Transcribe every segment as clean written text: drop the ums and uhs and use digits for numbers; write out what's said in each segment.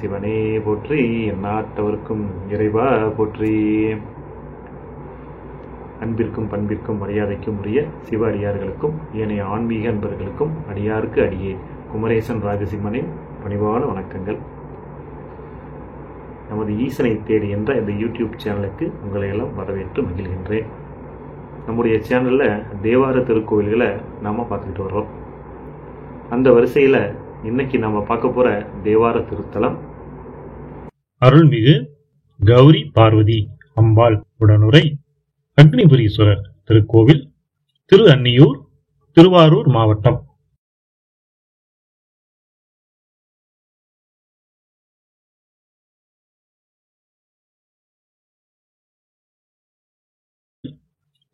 சிவனே போற்றி, எந்நாட்டவர்க்கும் இறைவா போற்றி. அன்பிற்கும் பண்பிற்கும் மரியாதைக்கும் உரிய சிவ அடியார்களுக்கும் ஏனைய ஆன்மீக அன்பர்களுக்கும் அடியாருக்கு அடியே குமரேசன் ராஜசிம்மனின் பணிவான வணக்கங்கள். நமது ஈசனை தேடி என்ற இந்த யூடியூப் சேனலுக்கு உங்களை எல்லாம் வரவேற்று மகிழ்கின்றேன். நம்முடைய சேனலில் தேவார திருக்கோவில்களை நாம் பார்த்துக்கிட்டு வர்றோம். அந்த வரிசையில் இன்னைக்கு நாம் பார்க்க போகிற தேவார திருத்தலம் அருள்மிகு கௌரி பார்வதி அம்பாள் உடனுரை அக்னிபுரீஸ்வரர் திருக்கோவில், திரு அன்னியூர், திருவாரூர் மாவட்டம்.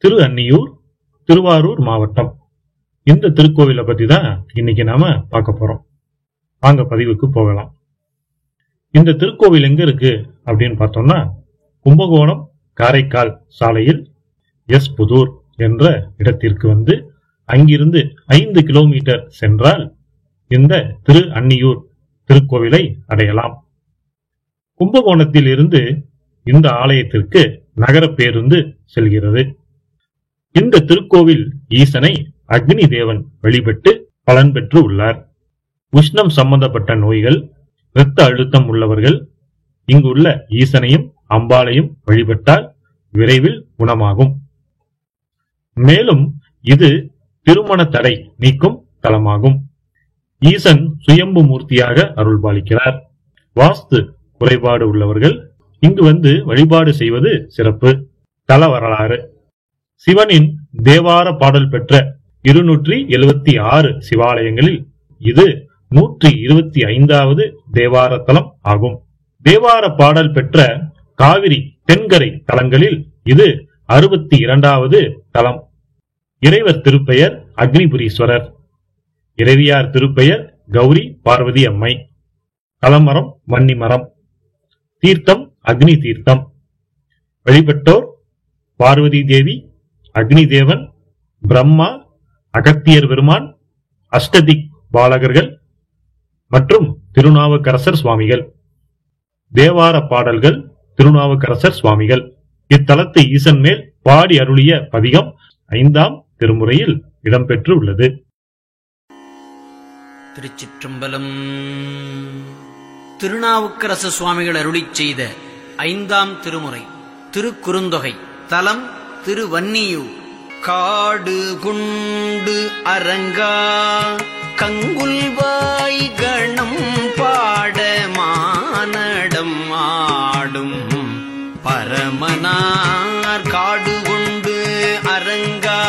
திரு அன்னியூர், திருவாரூர் மாவட்டம். இந்த திருக்கோவிலை பத்தி தான் இன்னைக்கு நாம பார்க்க போறோம். வாங்க பதிவுக்கு போகலாம். இந்த திருக்கோவில் எங்க இருக்கு அப்படின்னு பார்த்தோம்னா, கும்பகோணம் காரைக்கால் சாலையில் எஸ் புதூர் என்ற இடத்திற்கு வந்து அங்கிருந்து 5 கிலோமீட்டர் சென்றால் இந்த திரு அன்னியூர் திருக்கோவிலை அடையலாம். கும்பகோணத்தில் இருந்து இந்த ஆலயத்திற்கு நகர பேருந்து செல்கிறது. இந்த திருக்கோவில் ஈசனை அக்னி தேவன் வழிபட்டு பலன் பெற்று உள்ளார். உஷ்ணம் சம்பந்தப்பட்ட நோய்கள், இரத்த அழுத்தம் உள்ளவர்கள் இங்குள்ள ஈசனையும் அம்பாளையும் வழிபட்டால் விரைவில் குணமாகும். மேலும் இது திருமண தடை நீக்கும் தலமாகும். ஈசன் சுயம்பு மூர்த்தியாக அருள்பாலிக்கிறார். வாஸ்து குறைபாடு உள்ளவர்கள் இங்கு வந்து வழிபாடு செய்வது சிறப்பு. தல வரலாறு: சிவனின் தேவார பாடல் பெற்ற 276 சிவாலயங்களில் இது 125வது தேவார தலம் ஆகும். தேவார பாடல் பெற்ற காவிரி தென்கரை தலங்களில் இது 62வது தலம். இறைவர் திருப்பெயர் அக்னிபுரீஸ்வரர். இறைவியார் திருப்பெயர் கௌரி பார்வதி அம்மை. தலமரம் வன்னி மரம். தீர்த்தம் அக்னி தீர்த்தம். வழிபட்டோர் பார்வதி தேவி, அக்னி தேவன், பிரம்மா, அகத்தியர் பெருமான், அஷ்டதிக் பாலகர்கள் மற்றும் திருநாவுக்கரசர் சுவாமிகள். தேவார பாடல்கள் திருநாவுக்கரசர் சுவாமிகள். இத்தலத்தை ஈசன் மேல் பாடி அருளிய பதிகம் 5ஆம் திருமுறையில் இடம்பெற்று உள்ளது. திருச்சிற்றம்பலம். திருநாவுக்கரசு சுவாமிகள் அருளிச் செய்த 5ஆம் திருமுறை திருக்குறுந்தொகை. தலம் திருவன்னியூர். காடு குண்டு அரங்கா கங்குல்வாய் கணம் பாட மானடம் ஆடும் பரமனார். காடு கொண்டு அரங்கா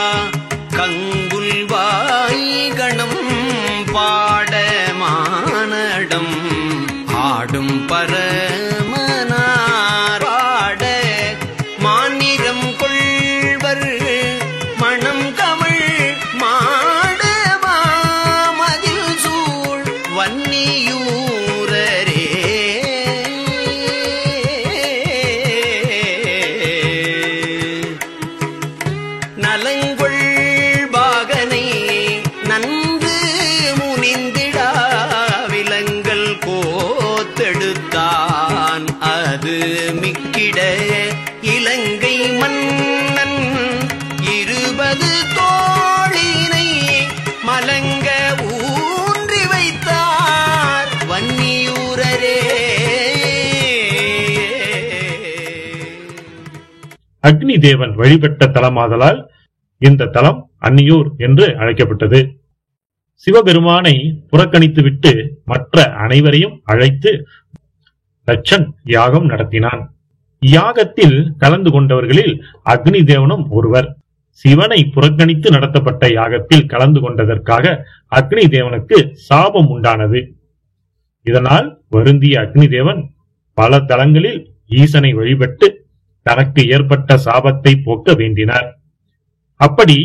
கங்குல்வாய் கணம் பாட மானடம் ஆடும் பரமனார். பாட மாநிறம் கொள்வர் மணம் கமழ் மாடமா மதில் சூழ் வன்னியூரரே. நலங்கொள் பாகனை நன்று முனிந்திடா விலங்கல் கோத்தெடுத்தான் அது மிக்கிட. இலங்கை மன்னன் 20 தோழினை மலங்க ஊன்றி வைத்தார் வன்னியூரரே. அக்னி தேவன் வழிபட்ட தலமாதலால் இந்த தலம் அன்னியூர் என்று அழைக்கப்பட்டது. சிவபெருமானை புறக்கணித்துவிட்டு மற்ற அனைவரையும் அழைத்து தட்சன் யாகம் நடத்தினான். யாகத்தில் கலந்து கொண்டவர்களில் அக்னி தேவனும் ஒருவர். சிவனை புறக்கணித்து நடத்தப்பட்ட யாகத்தில் கலந்து கொண்டதற்காக அக்னி தேவனுக்கு சாபம் உண்டானது. இதனால் வருந்திய அக்னி தேவன் பல தலங்களில் ஈசனை வழிபட்டு தனக்கு ஏற்பட்ட சாபத்தை போக்க வேண்டினார். அப்படி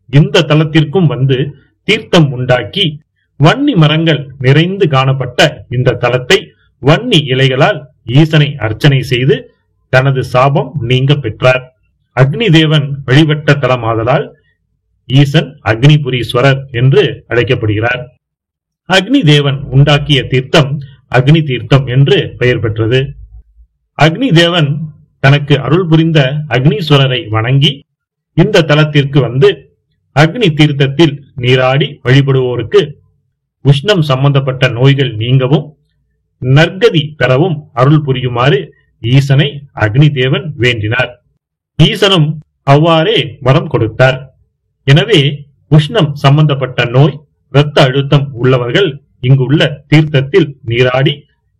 இந்த தலத்திற்கும் வந்து தீர்த்தம் உண்டாக்கி வன்னி மரங்கள் நிறைந்து காணப்பட்ட இந்த தலத்தை வன்னி இலைகளால் ஈசனை அர்ச்சனை செய்து தனது சாபம் நீங்க பெற்றார். அக்னி தேவன் வழிபட்ட தலமாதலால் ஈசன் அக்னிபுரீஸ்வரர் என்று அழைக்கப்படுகிறார். அக்னி தேவன் உண்டாக்கிய தீர்த்தம் அக்னி தீர்த்தம் என்று பெயர் பெற்றது. அக்னி தேவன் தனக்கு அருள் புரிந்த அக்னீஸ்வரரை வணங்கி இந்த தலத்திற்கு வந்து அக்னி தீர்த்தத்தில் நீராடி வழிபடுவோருக்கு உஷ்ணம் சம்பந்தப்பட்ட நோய்கள் நீங்கவும் நற்கதி பெறவும் அருள் புரியுமாறு ஈசனை அக்னி தேவன் வேண்டினார். ஈசனும் அவ்வாறே வரம் கொடுத்தார். எனவே உஷ்ணம் சம்பந்தப்பட்ட நோய், இரத்த அழுத்தம் உள்ளவர்கள் இங்குள்ள தீர்த்தத்தில் நீராடி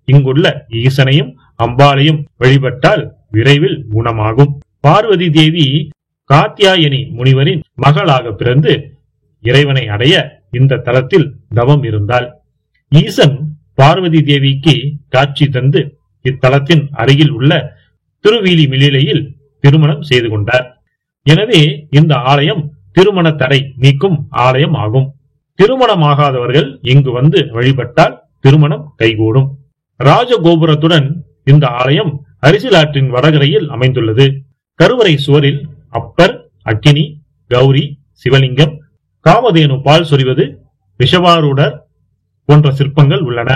இங்குள்ள ஈசனையும் அம்பாளையும் வழிபட்டால் விரைவில் குணமாகும். பார்வதி தேவி காத்யாயனி முனிவரின் மகளாக பிறந்து இறைவனை அடைய இந்த தலத்தில் தவம் இருந்தாள். ஈசன் பார்வதி தேவிக்கு காட்சி தந்து இத்தலத்தின் அருகில் உள்ள திருவீலிமிலிலையில் திருமணம் செய்து கொண்டார். எனவே இந்த ஆலயம் திருமண தடை நீக்கும் ஆலயம் ஆகும். திருமணமாகாதவர்கள் இங்கு வந்து வழிபட்டால் திருமணம் கைகூடும். ராஜகோபுரத்துடன் இந்த ஆலயம் அரிசிலாற்றின் வடகரையில் அமைந்துள்ளது. கருவறை சுவரில் அப்பர், அக்கினி, கௌரி, சிவலிங்கம், காமதேனு பால் சொரிவது, ரிஷபாரூடர் போன்ற சிற்பங்கள் உள்ளன.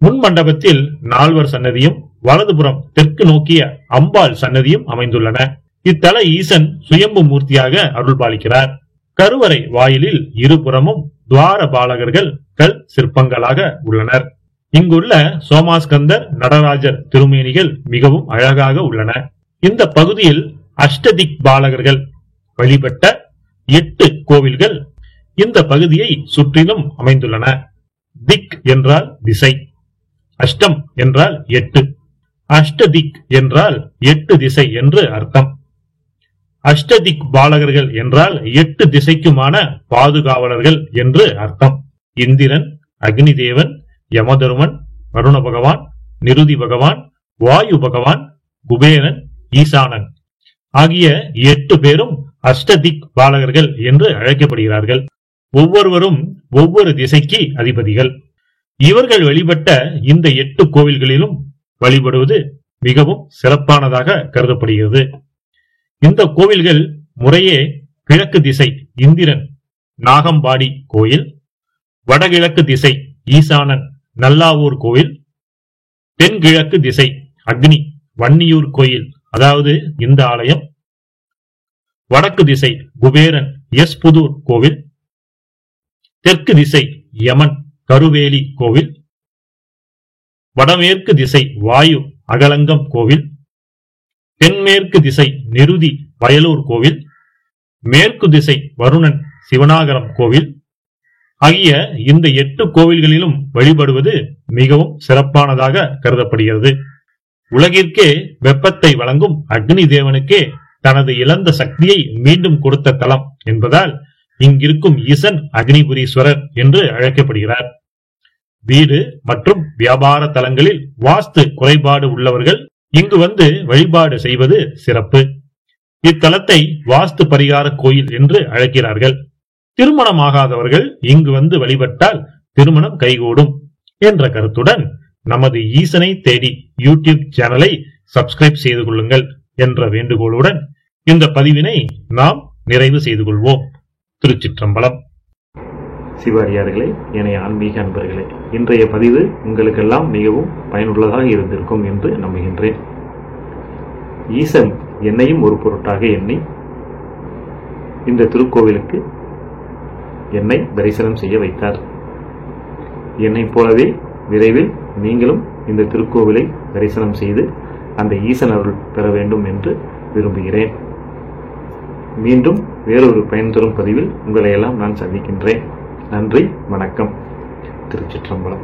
முன் மண்டபத்தில் 4 சன்னதியும் வலதுபுறம் தெற்கு நோக்கிய அம்பாள் சன்னதியும் அமைந்துள்ளன. இத்தல ஈசன் சுயம்பு மூர்த்தியாக அருள்பாலிக்கிறார். கருவறை வாயிலில் இருபுறமும் துவார பாலகர்கள் கல் சிற்பங்களாக உள்ளனர். இங்குள்ள சோமாஸ்கந்தர், நடராஜர் திருமேனிகள் மிகவும் அழகாக உள்ளன. இந்த பகுதியில் அஷ்டதிக் பாலகர்கள் வழிபட்ட 8 கோவில்கள் இந்த பகுதியை சுற்றிலும் அமைந்துள்ளன. திக் என்றால் திசை, அஷ்டம் என்றால் 8, அஷ்டதிக் என்றால் 8 திசை என்று அர்த்தம். அஷ்டதிக் பாலகர்கள் என்றால் 8 திசைக்குமான பாதுகாவலர்கள் என்று அர்த்தம். இந்திரன், அக்னி தேவன், யமதருமன், வருண பகவான், நிருதி பகவான், வாயு பகவான், குபேரன், ஈசானன் ஆகிய 8 பேரும் அஷ்டதிக் பாலகர்கள் என்று அழைக்கப்படுகிறார்கள். ஒவ்வொருவரும் ஒவ்வொரு திசைக்கு அதிபதிகள். இவர்கள் வழிபட்ட இந்த 8 கோவில்களிலும் வழிபடுவது மிகவும் சிறப்பானதாக கருதப்படுகிறது. இந்த கோவில்கள் முறையே கிழக்கு திசை இந்திரன் நாகம்பாடி கோயில், வடகிழக்கு திசை ஈசானன் நல்லாவூர் கோயில், தென்கிழக்கு திசை அக்னி வன்னியூர் கோயில், அதாவது இந்த ஆலயம், வடக்கு திசை குபேரன் எஸ்புதூர் கோவில், தெற்கு திசை யமன் கருவேலி கோவில், வடமேற்கு திசை வாயு அகலங்கம் கோவில், தென்மேற்கு திசை நிருதி வயலூர் கோவில், மேற்கு திசை வருணன் சிவனாகரம் கோவில் ஆகிய இந்த 8 கோவில்களிலும் வழிபடுவது மிகவும் சிறப்பானதாக கருதப்படுகிறது. உலகிற்கே வெப்பத்தை வழங்கும் அக்னி தேவனுக்கே தனது இழந்த சக்தியை மீண்டும் கொடுத்த தலம் என்பதால் இங்கிருக்கும் ஈசன் அக்னிபுரீஸ்வரர் என்று அழைக்கப்படுகிறார். வீடு மற்றும் வியாபார தலங்களில் வாஸ்து குறைபாடு உள்ளவர்கள் இங்கு வந்து வழிபாடு செய்வது சிறப்பு. இத்தலத்தை வாஸ்து பரிகார கோயில் என்று அழைக்கிறார்கள். திருமணமாகாதவர்கள் இங்கு வந்து வழிபட்டால் திருமணம் கைகூடும் என்ற கருத்துடன் நமது ஈசனை தேடி யூடியூப் சேனலை சப்ஸ்கிரைப் செய்து கொள்ளுங்கள் என்ற வேண்டுகோளுடன் இந்த பதிவினை நாம் நிறைவு செய்து கொள்வோம். திருச்சிற்றம்பலம். சிவாரியார்களே, என ஆன்மீக அன்பர்களே, இன்றைய பதிவு உங்களுக்கெல்லாம் மிகவும் பயனுள்ளதாக இருந்திருக்கும் என்று நம்புகின்றேன். ஈசன் என்னையும் ஒரு பொருட்டாக எண்ணி இந்த திருக்கோவிலுக்கு என்னை தரிசனம் செய்ய வைத்தார். என்னைப் போலவே விரைவில் நீங்களும் இந்த திருக்கோவிலை தரிசனம் செய்து அந்த ஈசன் அருள் பெற வேண்டும் என்று விரும்புகிறேன். மீண்டும் வேறொரு பயன் தரும் பதிவில் உங்களை எல்லாம் நான் சந்திக்கின்றேன். நன்றி, வணக்கம். திருச்சிற்றம்பலம்.